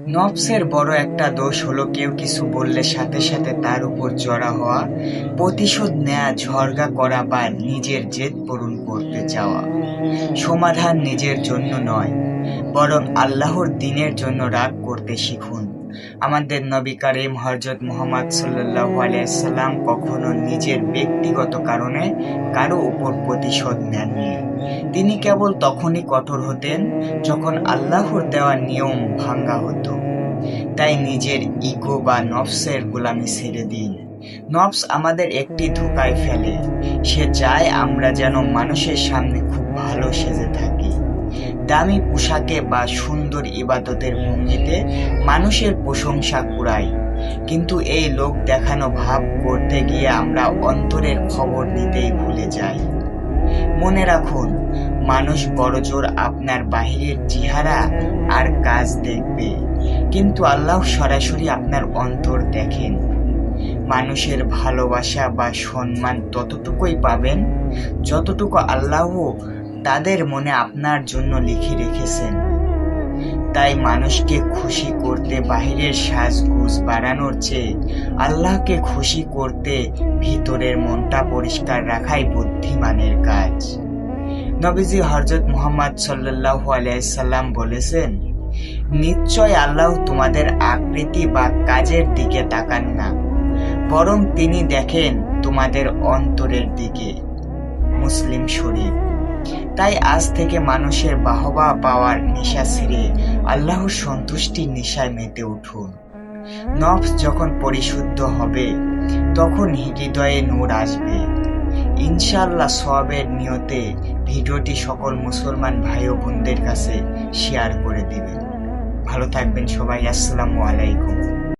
নফসের বড় একটা দোষ হলো কেউ কিছু বললে সাথে সাথে তার উপর চড়া হওয়া, প্রতিশোধ নেয়া, ঝগড়া করা বা নিজের জেদ পূরণ করতে চাওয়া। সমাধান নিজের জন্য নয়, বরং আল্লাহর দ্বীনের জন্য রাগ করতে শিখুন। আমাদের নবী করিম হযরত মুহাম্মদ সাল্লাল্লাহু আলাইহি সাল্লাম কখনো নিজের ব্যক্তিগত কারণে কারো উপর প্রতিশোধ নেননি। তিনি কেবল তখনই কঠোর হতেন যখন আল্লাহর দেওয়া নিয়ম ভাঙ্গা হতো। তাই নিজের ইগো বা নফসের গোলামি ছেড়ে দিন। নফস আমাদের একটি ধোঁকায় ফেলে। সে চায় আমরা যেন মানুষের সামনে খুব ভালো সেজে থাকি, দামি পোশাকে বা সুন্দর ইবাদতের ভঙ্গিতে মানুষের প্রশংসা কুড়াই। কিন্তু এই লোক দেখানো ভাব করতে গিয়ে আমরা অন্তরের খবর নিতেই ভুলে যাই। মনে রাখুন, মানুষ বড়জোর আপনার বাহিরের চেহারা আর কাজ দেখবে, কিন্তু আল্লাহ সরাসরি আপনার অন্তর দেখেন। মানুষের ভালোবাসা বা সম্মান ততটুকুই পাবেন যতটুকু আল্লাহ তাদের মনে আপনার জন্য লিখে রেখেছেন। তাই মানুষকে খুশি করতে বাহিরের সাজগোজ বাড়ানোর চেয়ে আল্লাহকে খুশি করতে ভিতরের মনটা পরিষ্কার রাখাই বুদ্ধিমানের কাজ। নবীজি হযরত মুহাম্মদ সাল্লাল্লাহু আলাইহি সাল্লাম বলেছেন, নিশ্চয় আল্লাহ তোমাদের আকৃতি বা কাজের দিকে তাকান না, বরং তিনি দেখেন তোমাদের অন্তরের দিকে। মুসলিম শরীফ। তাই আজ থেকে মানুষের বাহবা পাওয়ার নেশা ছেড়ে আল্লাহর সন্তুষ্টির নেশায় মেতে উঠুন। নফস যখন পরিশুদ্ধ হবে তখন হৃদয়ে নূর আসবে। ইনশাআল্লাহ সওয়াবের নিয়তে ভিডিওটি সকল মুসলমান ভাই ও বোনদের কাছে শেয়ার করে দিবেন। ভালো থাকবেন সবাই। আসসালামু আলাইকুম।